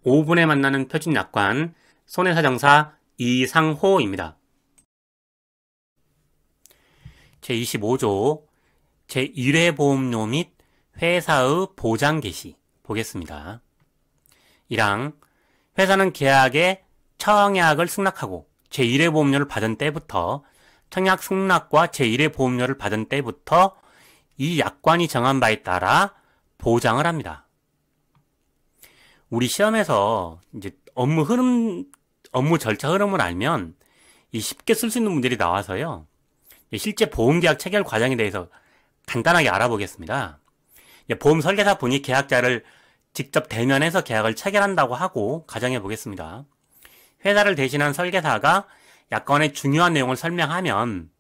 5분에 만나는 표준약관 손해사정사 이상호입니다. 제25조 제1회 보험료 및 회사의 보장 개시 보겠습니다. 1항 회사는 계약에 청약을 승낙하고 제1회 보험료를 받은 때부터 청약 승낙과 제1회 보험료를 받은 때부터 이 약관이 정한 바에 따라 보장을 합니다. 우리 시험에서 이제 업무 절차 흐름을 알면 쉽게 쓸 수 있는 문제들이 나와서요. 실제 보험계약 체결 과정에 대해서 간단하게 알아보겠습니다. 보험 설계사 분이 계약자를 직접 대면해서 계약을 체결한다고 하고 가정해 보겠습니다. 회사를 대신한 설계사가 약관의 중요한 내용을 설명하면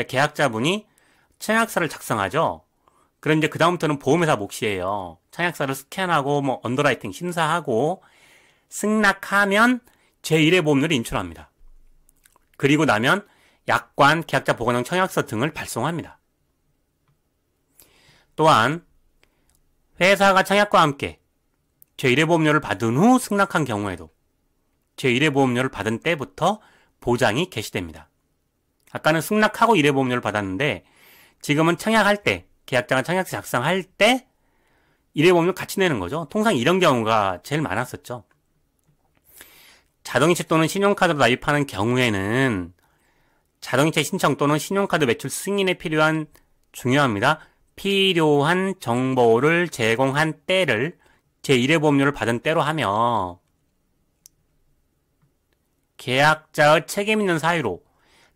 계약자분이 청약서를 작성하죠. 그럼 이제 그다음부터는 보험회사 몫이에요. 청약서를 스캔하고 언더라이팅 심사하고 승낙하면 제1회 보험료를 인출합니다. 그리고 나면 약관, 계약자 보관용 청약서 등을 발송합니다. 또한 회사가 청약과 함께 제1회 보험료를 받은 후 승낙한 경우에도 제1회 보험료를 받은 때부터 보장이 개시됩니다. 아까는 승낙하고 1회 보험료를 받았는데 지금은 청약할 때, 계약자가 청약서 작성할 때 1회 보험료 같이 내는 거죠. 통상 이런 경우가 제일 많았었죠. 자동이체 또는 신용카드로 납입하는 경우에는 자동이체 신청 또는 신용카드 매출 승인에 중요합니다. 필요한 정보를 제공한 때를 제1회 보험료를 받은 때로 하며 계약자의 책임 있는 사유로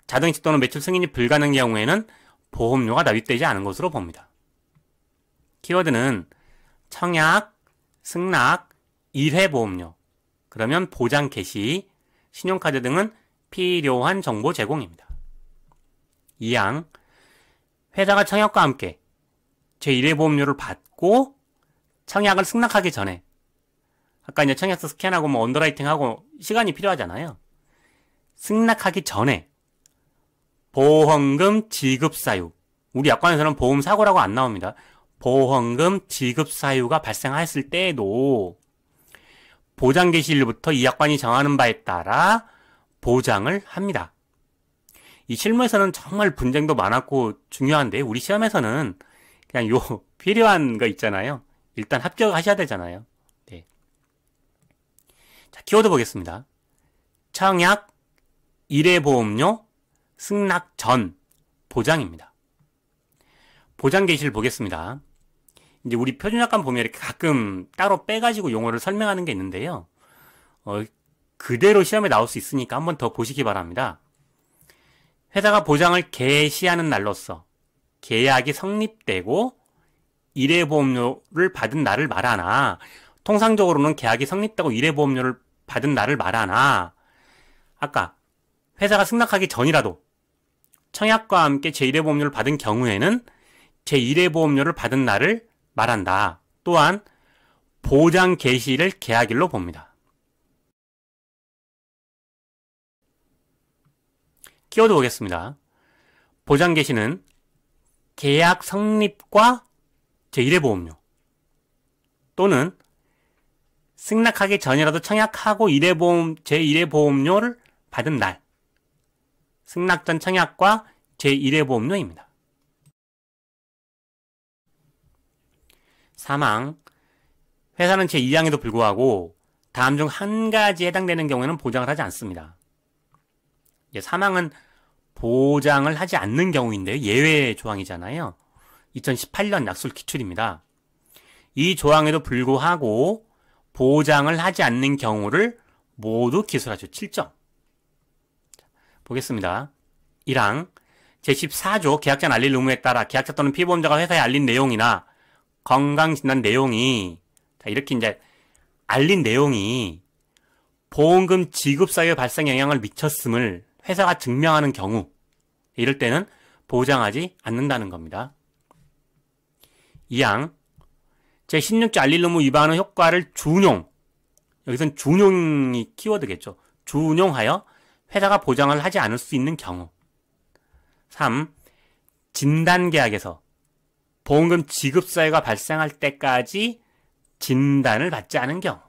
자동이체 또는 매출 승인이 불가능한 경우에는 보험료가 납입되지 않은 것으로 봅니다. 키워드는 청약, 승낙, 1회 보험료, 그러면 보장 개시, 신용카드 등은 필요한 정보 제공입니다. 2항 회사가 청약과 함께 제1회 보험료를 받고 청약을 승낙하기 전에 아까 이제 청약서 스캔하고 언더라이팅하고 시간이 필요하잖아요. 승낙하기 전에 보험금 지급 사유, 우리 약관에서는 보험 사고라고 안 나옵니다. 보험금 지급 사유가 발생했을 때에도 보장 개시일부터 이 약관이 정하는 바에 따라 보장을 합니다. 이 실무에서는 정말 분쟁도 많았고 중요한데 우리 시험에서는 그냥 필요한 거 있잖아요. 일단 합격하셔야 되잖아요. 네. 자, 키워드 보겠습니다. 청약, 1회 보험료, 승낙 전 보장입니다. 보장 개시를 보겠습니다. 이제 우리 표준약관 보면 이렇게 가끔 따로 빼가지고 용어를 설명하는 게 있는데요. 그대로 시험에 나올 수 있으니까 한번 더 보시기 바랍니다. 회사가 보장을 개시하는 날로서 계약이 성립되고 1회 보험료를 받은 날을 말하나, 통상적으로는 계약이 성립되고 1회 보험료를 받은 날을 말하나, 아까 회사가 승낙하기 전이라도 청약과 함께 제1회 보험료를 받은 경우에는 제1회 보험료를 받은 날을 말한다. 또한 보장 개시를 계약일로 봅니다. 키워드 보겠습니다. 보장 개시는 계약 성립과 제1회 보험료 또는 승낙하기 전이라도 청약하고 제1회 보험료를 받은 날, 승낙 전 청약과 제1회 보험료입니다. 3항 회사는 제2항에도 불구하고 다음 중 한 가지에 해당되는 경우에는 보장을 하지 않습니다. 3항은 보장을 하지 않는 경우인데요. 예외 조항이잖아요. 2018년 약술 기출입니다. 이 조항에도 불구하고 보장을 하지 않는 경우를 모두 기술하죠. 7점. 보겠습니다. 1항 제14조 계약자 알릴 의무에 따라 계약자 또는 피보험자가 회사에 알린 내용이나 건강진단 내용이 이렇게 이제 알린 내용이 보험금 지급 사유에 발생 영향을 미쳤음을 회사가 증명하는 경우, 이럴 때는 보장하지 않는다는 겁니다. 2항 제16조 알릴 의무 위반의 효과를 준용, 여기선 준용이 키워드겠죠. 준용하여 회사가 보장을 하지 않을 수 있는 경우. 3. 진단계약에서 보험금 지급 사유가 발생할 때까지 진단을 받지 않은 경우.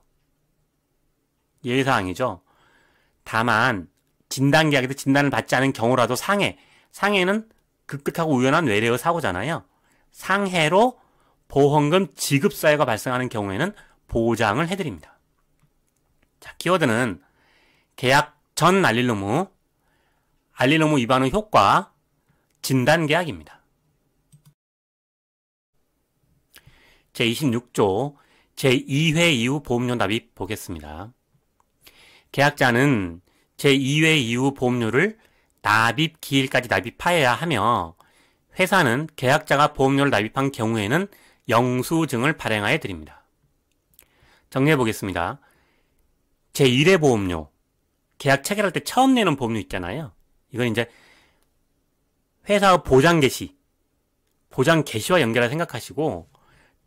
예외사항이죠. 다만 진단계약에서 진단을 받지 않은 경우라도 상해는 급격하고 우연한 외래의 사고잖아요. 상해로 보험금 지급 사유가 발생하는 경우에는 보장을 해드립니다. 자, 키워드는 계약 전 알릴 의무, 알릴 의무 위반의 효과, 진단계약입니다. 제26조 제2회 이후 보험료 납입 보겠습니다. 계약자는 제2회 이후 보험료를 납입 기일까지 납입하여야 하며 회사는 계약자가 보험료를 납입한 경우에는 영수증을 발행하여 드립니다. 정리해 보겠습니다. 제1회 보험료, 계약 체결할 때 처음 내는 보험료 있잖아요. 이건 이제 회사의 보장 개시와 연결해 생각하시고,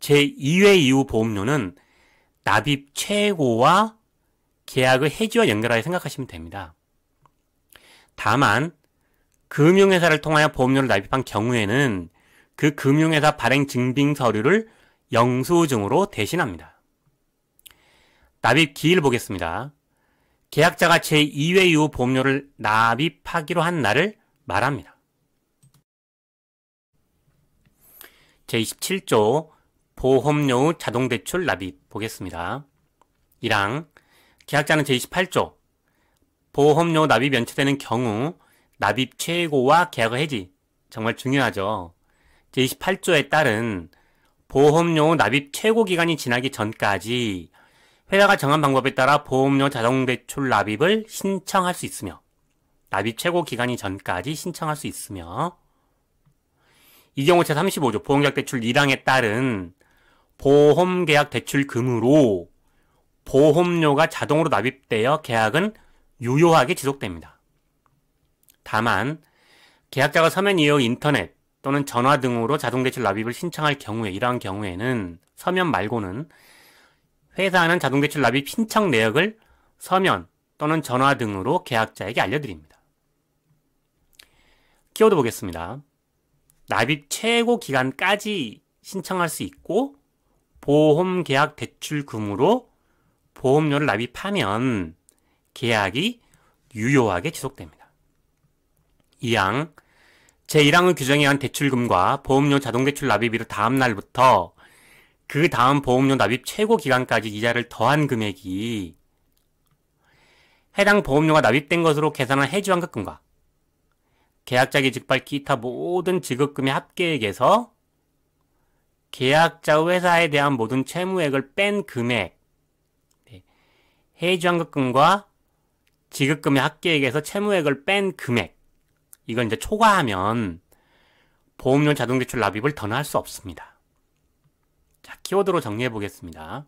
제2회 이후 보험료는 납입 최고와 계약의 해지와 연결하여 생각하시면 됩니다. 다만 금융회사를 통하여 보험료를 납입한 경우에는 그 금융회사 발행 증빙 서류를 영수증으로 대신합니다. 납입 기일 보겠습니다. 계약자가 제2회 이후 보험료를 납입하기로 한 날을 말합니다. 제27조 보험료 후 자동대출 납입 보겠습니다. 1항 계약자는 제28조 보험료 납입 연체되는 경우 납입 최고와 계약의 해지, 정말 중요하죠. 제28조에 따른 보험료 납입 최고 기간이 지나기 전까지 회사가 정한 방법에 따라 보험료 자동대출 납입을 신청할 수 있으며, 납입 최고 기간이 전까지 신청할 수 있으며, 이 경우 제35조 보험계약 대출 1항에 따른 보험계약 대출 금으로 보험료가 자동으로 납입되어 계약은 유효하게 지속됩니다. 다만 계약자가 서면 이후 인터넷 또는 전화 등으로 자동대출 납입을 신청할 경우에, 이러한 경우에는 서면 말고는 회사는 자동대출 납입 신청 내역을 서면 또는 전화 등으로 계약자에게 알려드립니다. 키워드 보겠습니다. 납입 최고 기간까지 신청할 수 있고, 보험계약 대출금으로 보험료를 납입하면 계약이 유효하게 지속됩니다. 2항 제1항의 규정에 의한 대출금과 보험료 자동대출 납입일의 다음 날부터 그 다음 보험료 납입 최고 기간까지 이자를 더한 금액이 해당 보험료가 납입된 것으로 계산한 해지환급금과 계약자에게 직발 기타 모든 지급금의 합계액에서 계약자 회사에 대한 모든 채무액을 뺀 금액, 해지환급금과 지급금의 합계액에서 채무액을 뺀 금액, 이걸 이제 초과하면 보험료 자동대출 납입을 더는 할 수 없습니다. 자, 키워드로 정리해 보겠습니다.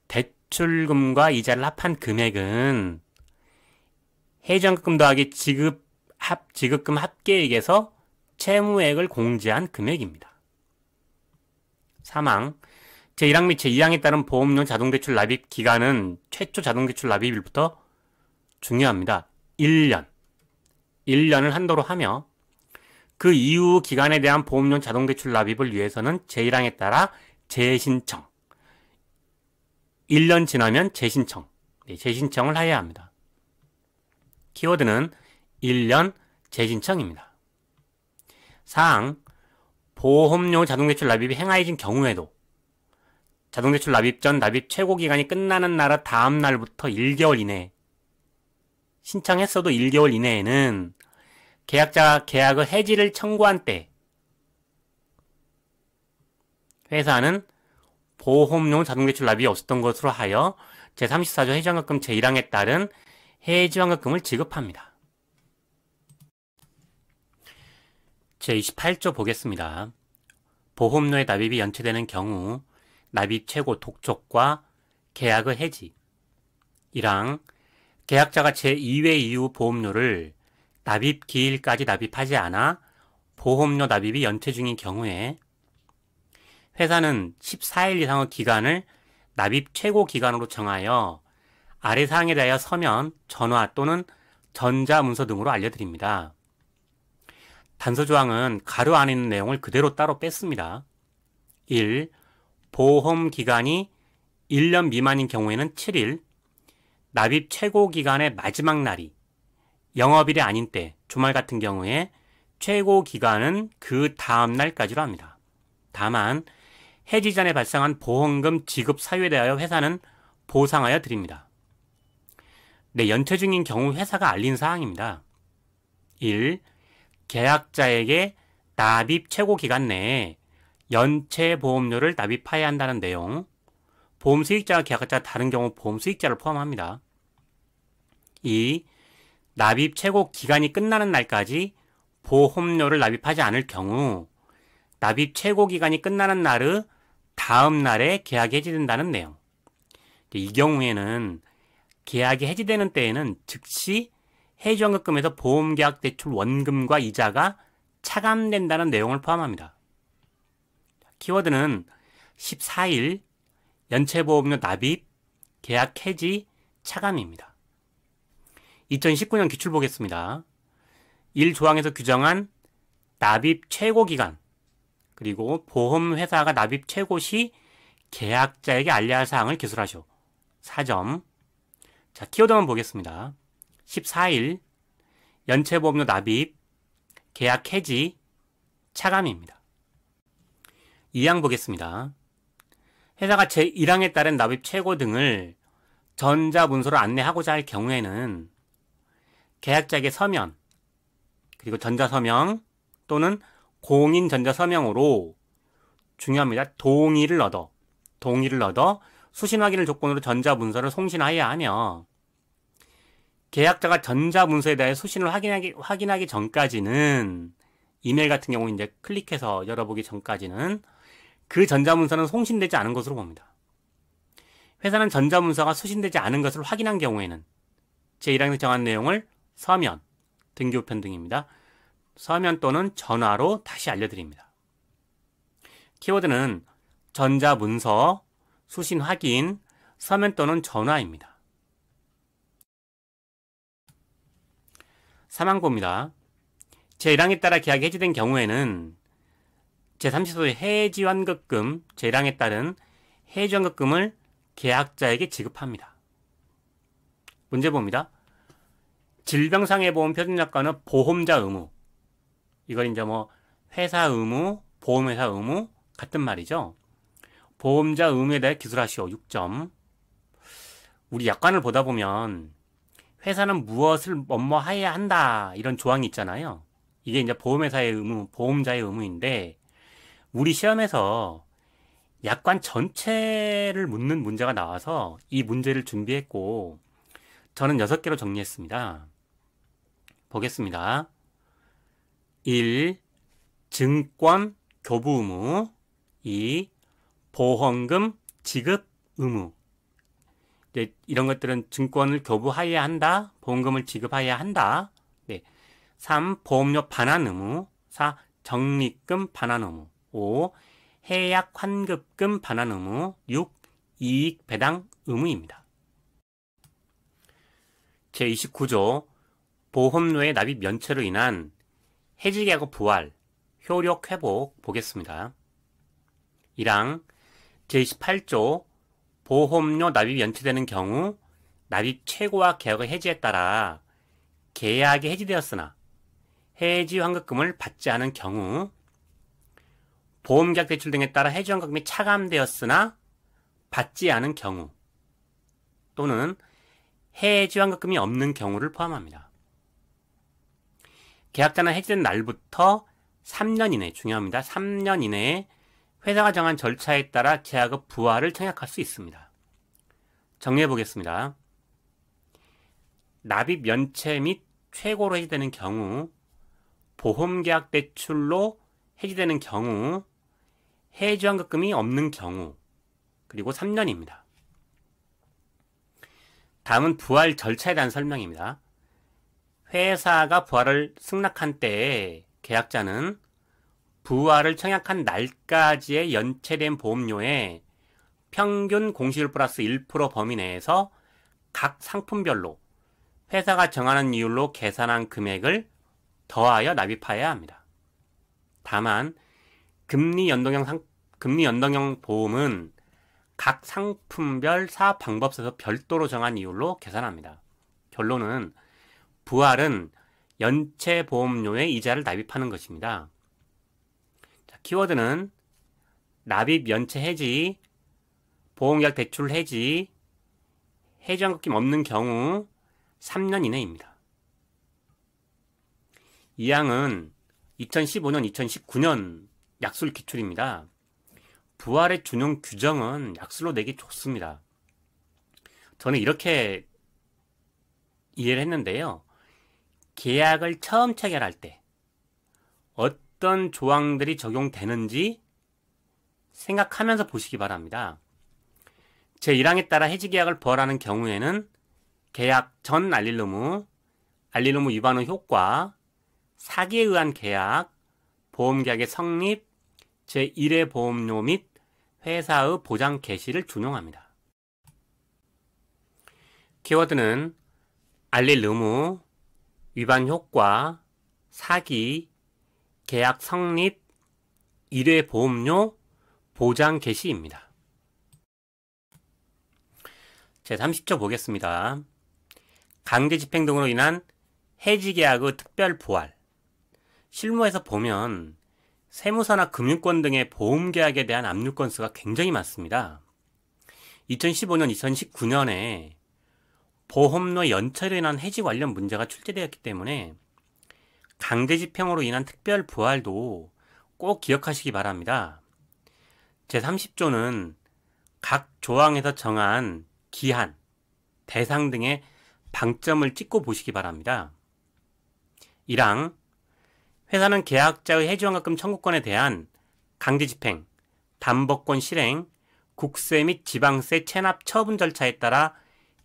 대출금과 이자를 합한 금액은 해지환급금 더하기 지급금 합계액에서 채무액을 공제한 금액입니다. 3항 제1항 및 제2항에 따른 보험료 자동대출 납입 기간은 최초 자동대출 납입일부터 중요합니다. 1년을 한도로 하며, 그 이후 기간에 대한 보험료 자동대출 납입을 위해서는 제1항에 따라 재신청, 1년 지나면 재신청을 해야 합니다. 키워드는 1년 재신청입니다. 4항 보험료 자동대출 납입이 행하여진 경우에도 자동대출 납입 전 납입 최고 기간이 끝나는 날의 다음 날부터 1개월 이내, 신청했어도 1개월 이내에는 계약자가 계약의 해지를 청구한 때 회사는 보험료 자동대출 납입이 없었던 것으로 하여 제34조 해지환급금 제1항에 따른 해지환급금을 지급합니다. 제28조 보겠습니다. 보험료의 납입이 연체되는 경우 납입 최고 독촉과 계약의 해지. 1항 계약자가 제2회 이후 보험료를 납입 기일까지 납입하지 않아 보험료 납입이 연체 중인 경우에 회사는 14일 이상의 기간을 납입 최고 기간으로 정하여 아래 사항에 대하여 서면, 전화 또는 전자문서 등으로 알려드립니다. 단서조항은 가로 안에 있는 내용을 그대로 따로 뺐습니다. 1. 보험기간이 1년 미만인 경우에는 7일, 납입 최고 기간의 마지막 날이 영업일이 아닌 때, 주말 같은 경우에 최고 기간은 그 다음 날까지로 합니다. 다만 해지 전에 발생한 보험금 지급 사유에 대하여 회사는 보상하여 드립니다. 네, 연체 중인 경우 회사가 알린 사항입니다. 1. 계약자에게 납입 최고 기간 내에 연체 보험료를 납입해야 한다는 내용. 보험 수익자와 계약자가 다른 경우 보험 수익자를 포함합니다. 2. 납입 최고 기간이 끝나는 날까지 보험료를 납입하지 않을 경우 납입 최고 기간이 끝나는 날의 다음 날에 계약이 해지된다는 내용. 이 경우에는 계약이 해지되는 때에는 즉시 해지환급금에서 보험계약 대출 원금과 이자가 차감된다는 내용을 포함합니다. 키워드는 14일 연체보험료 납입, 계약 해지, 차감입니다. 2019년 기출 보겠습니다. 1조항에서 규정한 납입 최고 기간, 그리고 보험회사가 납입 최고 시 계약자에게 알려야 할 사항을 기술하시오. 4점. 자, 키워드만 보겠습니다. 14일 연체보험료 납입, 계약 해지, 차감입니다. 2항 보겠습니다. 회사가 제1항에 따른 납입 최고 등을 전자문서로 안내하고자 할 경우에는 계약자에게 서면, 그리고 전자서명 또는 공인 전자서명으로 중요합니다. 동의를 얻어 수신 확인을 조건으로 전자문서를 송신하여야 하며, 계약자가 전자문서에 대해 수신을 확인하기 전까지는, 이메일 같은 경우 이제 클릭해서 열어보기 전까지는 그 전자문서는 송신되지 않은 것으로 봅니다. 회사는 전자문서가 수신되지 않은 것을 확인한 경우에는 제1항에서 정한 내용을 서면, 등기우편 등입니다. 서면 또는 전화로 다시 알려드립니다. 키워드는 전자문서, 수신 확인, 서면 또는 전화입니다. 3항 봅니다. 제1항에 따라 계약이 해지된 경우에는 제30조의 해지환급금, 제1항에 따른 해지환급금을 계약자에게 지급합니다. 문제 봅니다. 질병상해보험 표준약관은 보험자 의무, 이걸 이제 회사 의무, 보험회사 의무 같은 말이죠. 보험자 의무에 대해 기술하시오. 6점. 우리 약관을 보다 보면 회사는 무엇을 뭐뭐해야 한다 이런 조항이 있잖아요. 이게 이제 보험회사의 의무, 보험자의 의무인데, 우리 시험에서 약관 전체를 묻는 문제가 나와서 이 문제를 준비했고, 저는 6개로 정리했습니다. 보겠습니다. 1. 증권 교부 의무. 2. 보험금 지급 의무. 이런 것들은 증권을 교부하여야 한다, 보험금을 지급하여야 한다. 3. 보험료 반환 의무. 4. 적립금 반환 의무. 5. 해약 환급금 반환 의무. 6. 이익 배당 의무입니다. 제29조 보험료의 납입 면체로 인한 해지계약 부활, 효력 회복 보겠습니다. 1항 제28조 보험료 납입이 연체되는 경우 납입 최고와 계약의 해지에 따라 계약이 해지되었으나 해지 환급금을 받지 않은 경우, 보험계약 대출 등에 따라 해지 환급금이 차감되었으나 받지 않은 경우, 또는 해지 환급금이 없는 경우를 포함합니다. 계약자는 해지된 날부터 3년 이내, 중요합니다. 3년 이내에 회사가 정한 절차에 따라 계약의 부활을 청약할 수 있습니다. 정리해 보겠습니다. 납입 연체 및 최고로 해지되는 경우, 보험계약 대출로 해지되는 경우, 해지환급금이 없는 경우, 그리고 3년입니다. 다음은 부활 절차에 대한 설명입니다. 회사가 부활을 승낙한 때에 계약자는 부활을 청약한 날까지의 연체된 보험료에 평균 공시율 플러스 1% 범위 내에서 각 상품별로 회사가 정하는 이율로 계산한 금액을 더하여 납입하여야 합니다. 다만 금리 연동형 보험은 각 상품별 사업 방법서에서 별도로 정한 이율로 계산합니다. 결론은 부활은 연체보험료에 이자를 납입하는 것입니다. 자, 키워드는 납입 연체 해지, 보험계약 대출 해지, 해지환급금 없는 경우 3년 이내입니다. 이 항은 2015년, 2019년 약술 기출입니다. 부활의 준용 규정은 약술로 내기 좋습니다. 저는 이렇게 이해를 했는데요. 계약을 처음 체결할 때 어떤 조항들이 적용되는지 생각하면서 보시기 바랍니다. 제1항에 따라 해지계약을 부활하는 경우에는 계약 전 알릴 의무, 알릴 의무 위반 후 효과, 사기에 의한 계약, 보험계약의 성립, 제1회 보험료 및 회사의 보장 개시를 준용합니다. 키워드는 알릴 의무, 위반 효과, 사기, 계약 성립, 1회 보험료, 보장 개시입니다. 제30조 보겠습니다. 강제 집행 등으로 인한 해지계약의 특별 부활. 실무에서 보면 세무사나 금융권 등의 보험계약에 대한 압류 건수가 굉장히 많습니다. 2015년, 2019년에 보험료 연체로 인한 해지 관련 문제가 출제되었기 때문에 강제 집행으로 인한 특별 부활도 꼭 기억하시기 바랍니다. 제30조는 각 조항에서 정한 기한, 대상 등의 방점을 찍고 보시기 바랍니다. 1항, 회사는 계약자의 해지환급금 청구권에 대한 강제 집행, 담보권 실행, 국세 및 지방세 체납 처분 절차에 따라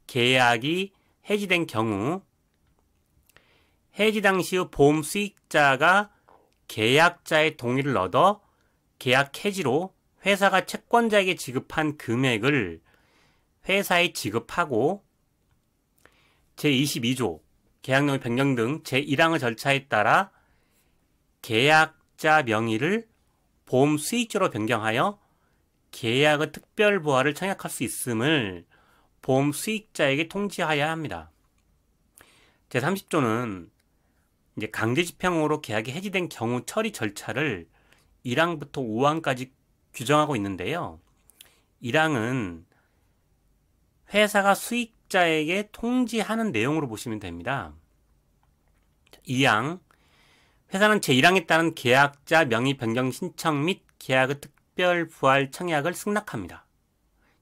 계약이 해지된 경우 해지 당시의 보험 수익자가 계약자의 동의를 얻어 계약 해지로 회사가 채권자에게 지급한 금액을 회사에 지급하고 제22조 계약내용 변경 등 제1항의 절차에 따라 계약자 명의를 보험 수익자로 변경하여 계약의 특별 부활을 청약할 수 있음을 보험 수익자에게 통지하여야 합니다. 제30조는 이제 강제 집행으로 계약이 해지된 경우 처리 절차를 1항부터 5항까지 규정하고 있는데요. 1항은 회사가 수익자에게 통지하는 내용으로 보시면 됩니다. 2항, 회사는 제1항에 따른 계약자 명의 변경 신청 및 계약의 특별 부활 청약을 승낙합니다.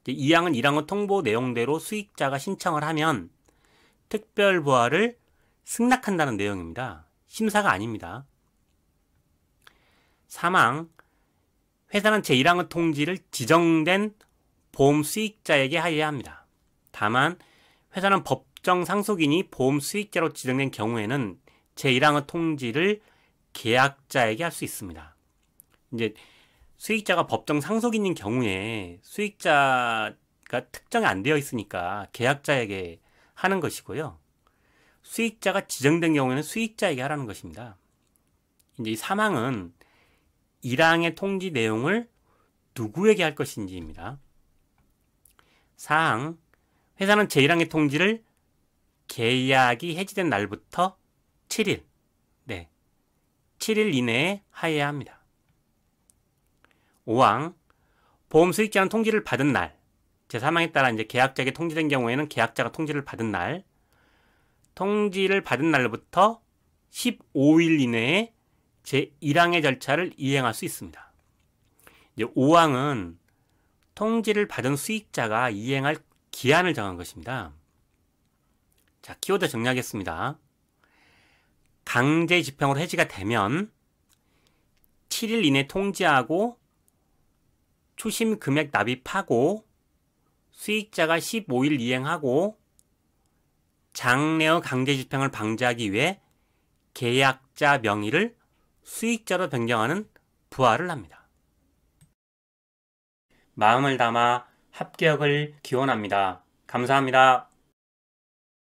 2항은 1항의 통보 내용대로 수익자가 신청을 하면 특별 부활을 승낙한다는 내용입니다. 심사가 아닙니다. 3항, 회사는 제1항의 통지를 지정된 보험 수익자에게 하여야 합니다. 다만 회사는 법정 상속인이 보험 수익자로 지정된 경우에는 제1항의 통지를 계약자에게 할 수 있습니다. 이제 수익자가 법정 상속인인 경우에 수익자가 특정이 안 되어 있으니까 계약자에게 하는 것이고요. 수익자가 지정된 경우에는 수익자에게 하라는 것입니다. 이제 이 3항은 1항의 통지 내용을 누구에게 할 것인지입니다. 4항, 회사는 제1항의 통지를 계약이 해지된 날부터 7일, 7일 이내에 하여야 합니다. 5항, 보험 수익자는 통지를 받은 날, 제3항에 따라 이제 계약자에게 통지된 경우에는 계약자가 통지를 받은 날, 통지를 받은 날부터 15일 이내에 제1항의 절차를 이행할 수 있습니다. 이제 5항은 통지를 받은 수익자가 이행할 기한을 정한 것입니다. 자, 키워드 정리하겠습니다. 강제 집행으로 해지가 되면 7일 이내 통지하고 추심 금액 납입하고 수익자가 15일 이행하고 장래의 강제 집행을 방지하기 위해 계약자 명의를 수익자로 변경하는 부활을 합니다. 마음을 담아 합격을 기원합니다. 감사합니다.